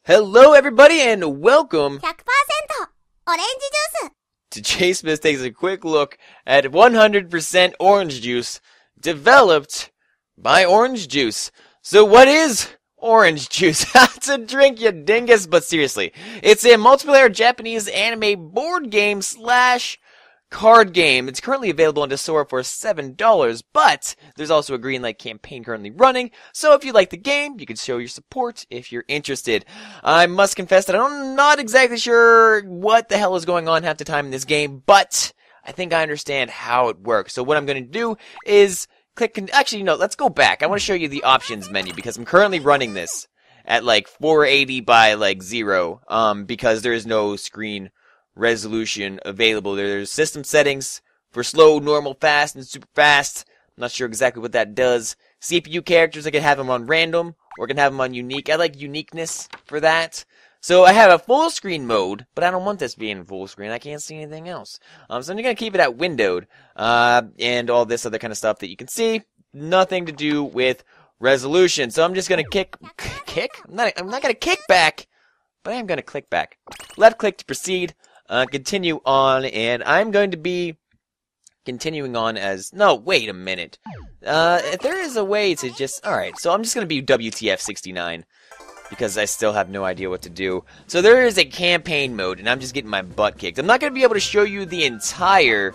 Hello everybody and welcome 100% オレンジジュース to JSmith takes a quick look at 100% orange juice developed by orange juice. So what is orange juice? It's a drink, you dingus, but seriously. It's a multiplayer Japanese anime board game slash card game. It's currently available on Desura for $7, but there's also a green light campaign currently running, so if you like the game, you can show your support if you're interested. I must confess that I'm not exactly sure what the hell is going on half the time in this game, but I think I understand how it works. So what I'm going to do is actually, no, let's go back. I want to show you the options menu, because I'm currently running this at like 480 by like 0, because there is no screen resolution available. There's system settings for slow, normal, fast, and super fast. I'm not sure exactly what that does. CPU characters, I can have them on random, or I can have them on unique. I like uniqueness for that. So I have a full screen mode, but I don't want this being full screen. I can't see anything else. So I'm going to keep it at windowed, and all this other kind of stuff that you can see. Nothing to do with resolution. So I'm just going to kick? I'm not going to kick back, but I am going to click back. Left click to proceed. Continue on, and I'm going to be continuing on as, no, wait a minute. If there is a way to just, alright, so I'm just going to be WTF69, because I still have no idea what to do. So there is a campaign mode, and I'm just getting my butt kicked. I'm not going to be able to show you the entirety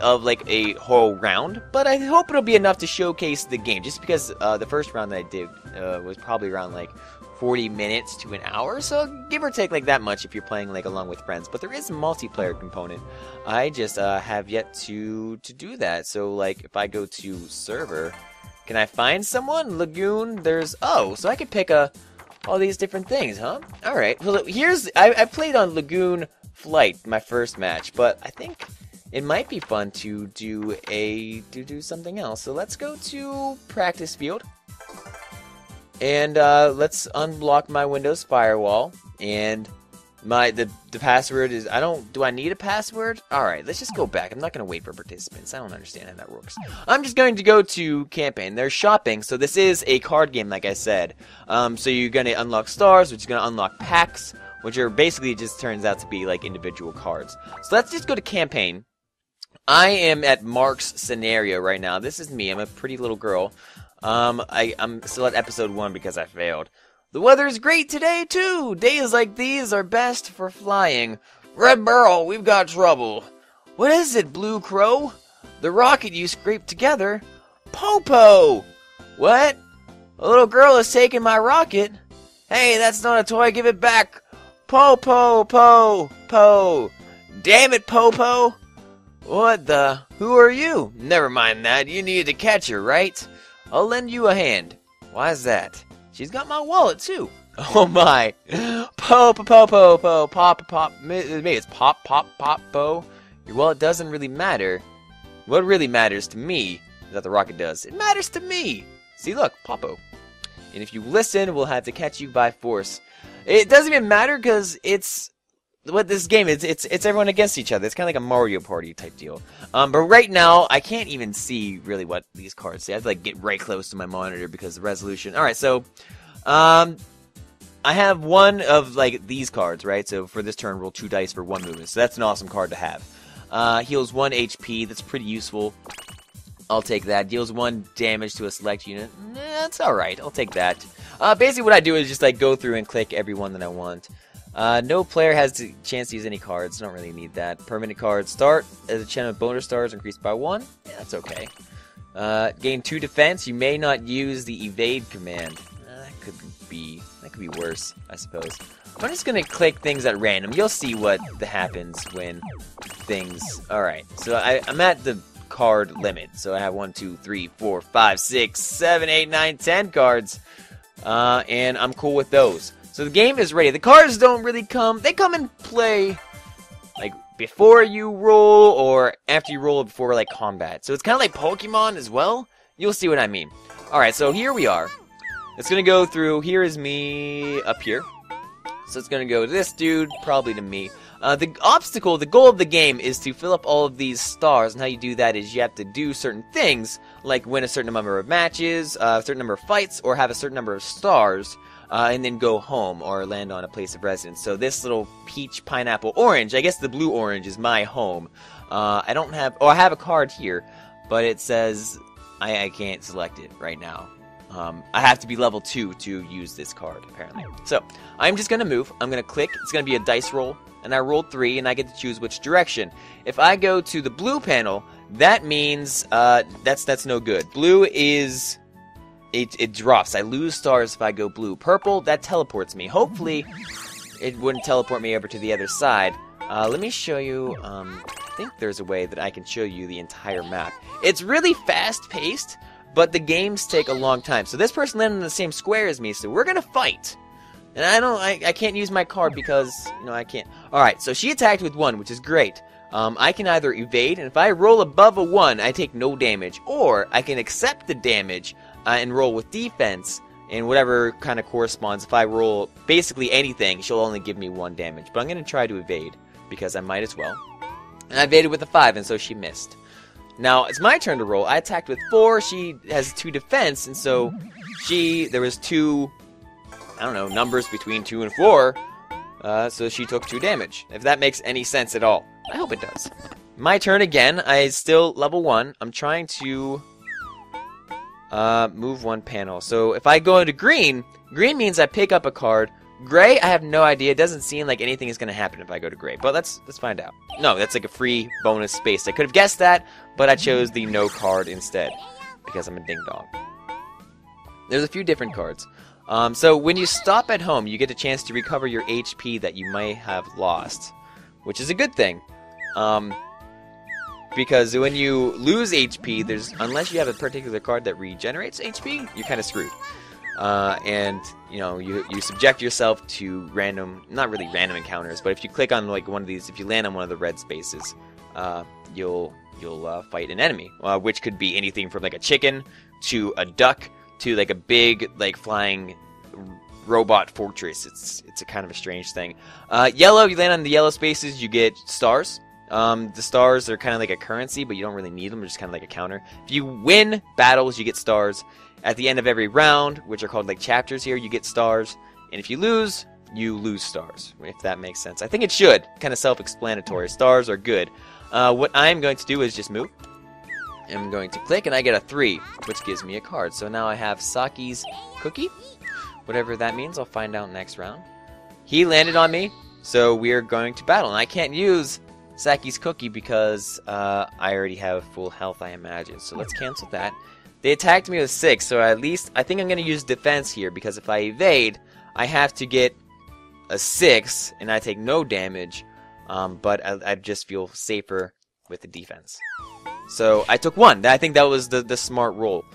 of, like, a whole round, but I hope it'll be enough to showcase the game, just because, the first round that I did, was probably around, like, 40 minutes to an hour, so give or take like that much if you're playing like along with friends. But there is a multiplayer component. I just have yet to do that. So like if I go to server, can I find someone? Lagoon, there's, oh, so I could pick all these different things, huh? Alright, well here's, I played on Lagoon Flight, my first match, but I think it might be fun to do something else. So let's go to practice field. And let's unblock my Windows firewall, and the password is, do I need a password? Alright, let's just go back. I'm not going to wait for participants. I don't understand how that works. I'm just going to go to campaign. There's shopping, so this is a card game like I said. So you're going to unlock stars, which is going to unlock packs, which are basically just turns out to be like individual cards. So let's just go to campaign. I am at Mark's scenario right now. This is me. I'm a pretty little girl. I'm still at episode 1 because I failed. The weather is great today, too! Days like these are best for flying. Red Barrel, we've got trouble. What is it, Blue Crow? The rocket you scraped together? Popo! What? A little girl is taking my rocket? Hey, that's not a toy, give it back! Popo, po! Damn it, Popo! What the? Who are you? Never mind that, you needed to catch her, right? I'll lend you a hand. Why is that? She's got my wallet, too. Oh, my. Pop. Maybe it's pop, po. Your wallet doesn't really matter. What really matters to me is that the rocket does. It matters to me. See, look, Popo. And if you listen, we'll have to catch you by force. It doesn't even matter because it's what this game is. It's everyone against each other. It's kind of like a Mario Party type deal. But right now, I can't even see really what these cards say. I have to like get right close to my monitor because of the resolution. Alright, so I have one of like these cards, right? So for this turn, roll 2 dice for 1 movement. So that's an awesome card to have. Heals 1 HP. That's pretty useful. I'll take that. Deals 1 damage to a select unit. That's alright. I'll take that. Basically what I do is just like go through and click every one that I want. No player has the chance to use any cards. Don't really need that. Permanent cards start as a chance of bonus stars increased by 1. Yeah, that's okay. Gain 2 defense. You may not use the evade command. That could be worse, I suppose. I'm just gonna click things at random. You'll see what happens when things. All right. So I'm at the card limit. So I have 1, 2, 3, 4, 5, 6, 7, 8, 9, 10 cards, and I'm cool with those. So the game is ready. The cards don't really come. They come and play like before you roll or after you roll before like combat. So it's kind of like Pokemon as well. You'll see what I mean. Alright, so here we are. It's going to go through. Here is me up here. So it's going to go to this dude, probably to me. The goal of the game is to fill up all of these stars, and how you do that is you have to do certain things, like win a certain number of matches, a certain number of fights, or have a certain number of stars and then go home or land on a place of residence. So this little peach, pineapple, orange, I guess the blue orange is my home. I don't have, I have a card here, but it says I can't select it right now. I have to be level 2 to use this card, apparently. So, I'm just going to move. I'm going to click. It's going to be a dice roll. And I rolled 3, and I get to choose which direction. If I go to the blue panel, that means that's no good. Blue is... It drops. I lose stars if I go blue. Purple, that teleports me. Hopefully, it wouldn't teleport me over to the other side. Let me show you... I think there's a way that I can show you the entire map. It's really fast-paced, but the games take a long time. So this person landed in the same square as me, so we're gonna fight. And I can't use my card because, you know, I can't. Alright, so she attacked with 1, which is great. I can either evade, and if I roll above a 1, I take no damage. Or, I can accept the damage and roll with defense, and whatever kind of corresponds. If I roll basically anything, she'll only give me 1 damage. But I'm gonna try to evade, because I might as well. And I evaded with a 5, and so she missed. Now, it's my turn to roll. I attacked with 4, she has 2 defense, and so there was 2... I don't know, numbers between 2 and 4, so she took 2 damage. If that makes any sense at all. I hope it does. My turn again. I still level 1. I'm trying to move 1 panel. So if I go into green, green means I pick up a card. Gray, I have no idea. It doesn't seem like anything is going to happen if I go to gray. But let's find out. No, that's like a free bonus space. I could have guessed that, but I chose the no card instead because I'm a ding-dong. There's a few different cards. So when you stop at home, you get a chance to recover your HP that you may have lost, which is a good thing. Because when you lose HP, unless you have a particular card that regenerates HP, you're kind of screwed. And you know, you subject yourself to not really random encounters, but if you click on like one of these, if you land on one of the red spaces, you'll fight an enemy, which could be anything from like a chicken to a duck to like a big like flying robot fortress. It's a kind of a strange thing. Yellow, you land on the yellow spaces, you get stars. The stars are kind of like a currency, but you don't really need them. They're just kind of like a counter. If you win battles, you get stars. At the end of every round, which are called like chapters here, you get stars. And if you lose stars, if that makes sense. I think it should. Kind of self-explanatory. Stars are good. What I'm going to do is just move. I'm going to click, and I get a 3, which gives me a card. So now I have Saki's cookie. Whatever that means, I'll find out next round. He landed on me, so we're going to battle. And I can't use Saki's cookie because I already have full health, I imagine. So let's cancel that. They attacked me with 6, so at least I think I'm going to use defense here, because if I evade, I have to get a 6, and I take no damage, but I just feel safer with the defense. So I took 1. I think that was the smart roll.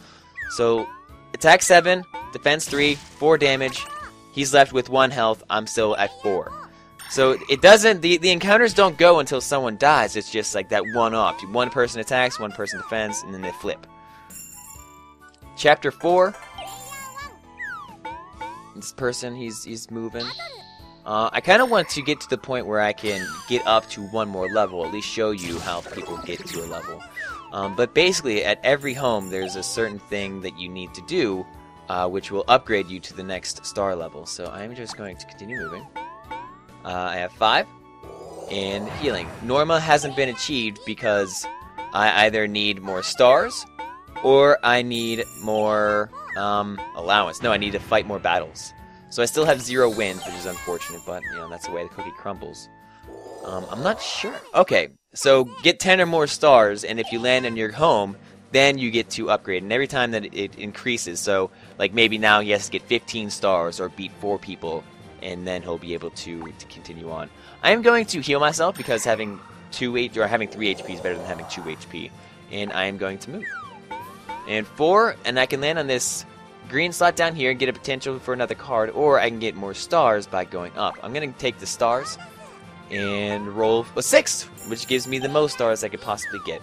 So attack 7, defense 3, 4 damage. He's left with 1 health. I'm still at 4. So it doesn't. The encounters don't go until someone dies. It's just like that one-off. One person attacks, one person defends, and then they flip. Chapter 4. This person, he's moving. I kind of want to get to the point where I can get up to 1 more level, at least show you how people get to a level. But basically, at every home, there's a certain thing that you need to do, which will upgrade you to the next star level. So I'm just going to continue moving. I have 5, and healing. Norma hasn't been achieved because I either need more stars, or I need more allowance. No, I need to fight more battles. So I still have 0 wins, which is unfortunate, but you know, that's the way the cookie crumbles. I'm not sure. Okay, so get 10 or more stars, and if you land in your home, then you get to upgrade. And every time that it increases, so like maybe now he has to get 15 stars or beat 4 people, and then he'll be able to continue on. I am going to heal myself because having 3 HP is better than having 2 HP, and I am going to move. And 4, and I can land on this green slot down here and get a potential for another card, or I can get more stars by going up. I'm going to take the stars and roll a 6, which gives me the most stars I could possibly get.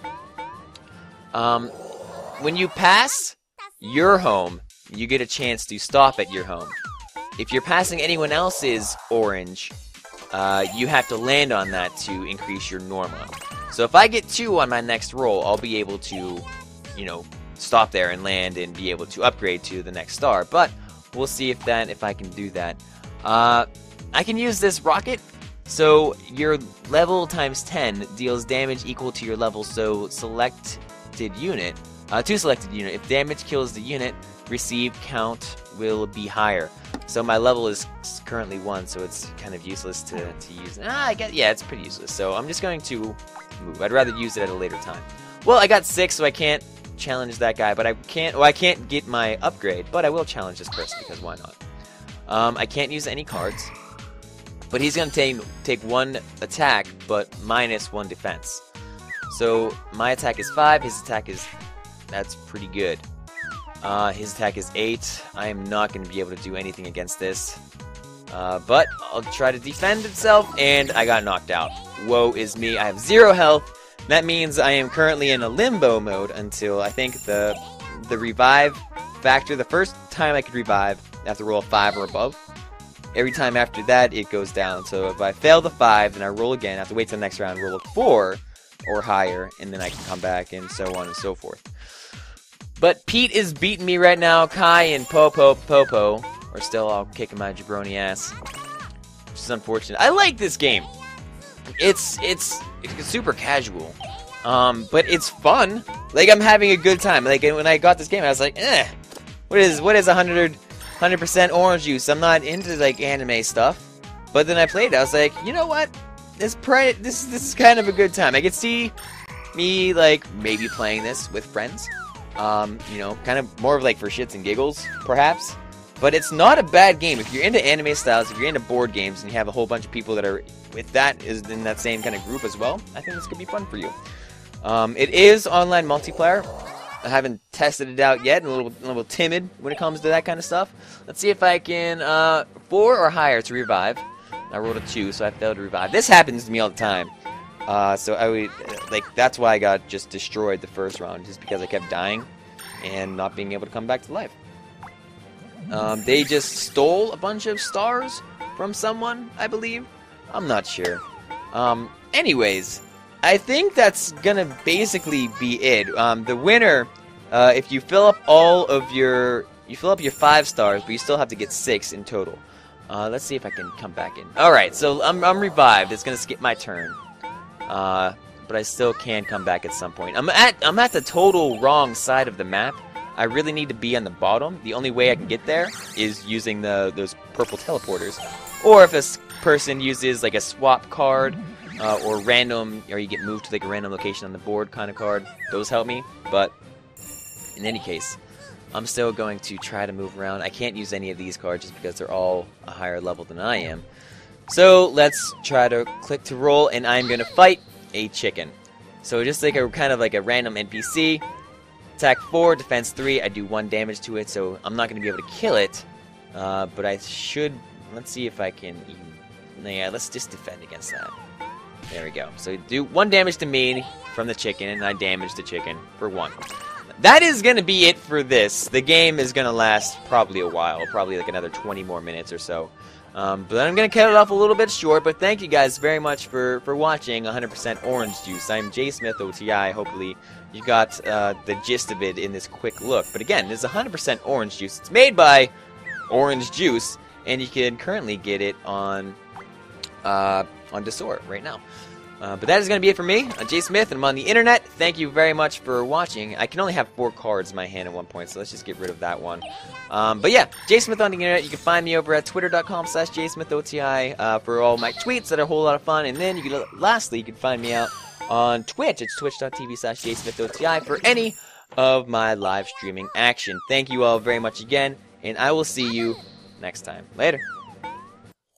When you pass your home, you get a chance to stop at your home. If you're passing anyone else's orange, you have to land on that to increase your Norma. So if I get 2 on my next roll, I'll be able to, you know, stop there and land and be able to upgrade to the next star. But we'll see if I can do that. I can use this rocket. So your level times 10 deals damage equal to your level. So selected unit, to selected unit. If damage kills the unit, receive count will be higher. So my level is currently 1, so it's kind of useless to use. I guess, yeah, it's pretty useless. So I'm just going to move. I'd rather use it at a later time. Well, I got 6, so I can't challenge that guy, but I can't get my upgrade, but I will challenge this person because why not? I can't use any cards. But he's going to take 1 attack, but minus 1 defense. So my attack is 5, his attack is... that's pretty good. His attack is 8. I am not going to be able to do anything against this. But I'll try to defend itself, and I got knocked out. Woe is me. I have 0 health. That means I am currently in a limbo mode until I think the revive factor, the first time I could revive, I have to roll a 5 or above. Every time after that, it goes down. So if I fail the 5, then I roll again. I have to wait till the next round, roll a 4 or higher, and then I can come back, and so on and so forth. But Pete is beating me right now. Kai and Popo are still all kicking my jabroni ass, which is unfortunate. I like this game. It's super casual, but it's fun. Like, I'm having a good time. Like, when I got this game, I was like, what is 100% orange juice? I'm not into like anime stuff. But then I played it. I was like, you know what? This is kind of a good time. I could see me like maybe playing this with friends. You know, kind of more of like for shits and giggles, perhaps. But it's not a bad game. If you're into anime styles, if you're into board games, and you have a whole bunch of people that are with that, is in that same kind of group as well, I think this could be fun for you. It is online multiplayer. I haven't tested it out yet. I'm a little timid when it comes to that kind of stuff. Let's see if I can 4 or higher to revive. I rolled a 2, so I failed to revive. This happens to me all the time. So I would that's why I got just destroyed the first round, just because I kept dying and not being able to come back to life. They just stole a bunch of stars from someone, I believe. I'm not sure. Anyways, I think that's gonna basically be it. The winner, if you fill up your 5 stars, but you still have to get 6 in total. Let's see if I can come back in. Alright, so I'm revived. It's gonna skip my turn. But I still can come back at some point. I'm at the total wrong side of the map. I really need to be on the bottom. The only way I can get there is using those purple teleporters. Or if a person uses like a swap card, or you get moved to like a random location on the board kind of card. Those help me. But in any case, I'm still going to try to move around. I can't use any of these cards just because they're all a higher level than I am. So let's try to click to roll, and I'm going to fight a chicken. So just like a kind of like a random NPC. Attack 4, defense 3. I do 1 damage to it, so I'm not going to be able to kill it. But I should. Let's see if I can. Yeah, let's just defend against that. There we go. So do 1 damage to me from the chicken, and I damage the chicken for 1. That is going to be it for this. The game is going to last probably a while, probably like another 20 more minutes or so. But I'm going to cut it off a little bit short, but thank you guys very much for watching 100% Orange Juice. I'm JSmithOTI. Hopefully you got the gist of it in this quick look. But again, this is 100% Orange Juice. It's made by Orange Juice, and you can currently get it on Desura right now. But that is going to be it for me. I'm JSmith, and I'm on the internet. Thank you very much for watching. I can only have 4 cards in my hand at one point, so let's just get rid of that one. But yeah, JSmith on the internet. You can find me over at twitter.com/JSmithOTI for all my tweets that are a whole lot of fun. And then, lastly, you can find me out on Twitch. It's twitch.tv/JSmithOTI for any of my live streaming action. Thank you all very much again, and I will see you next time. Later.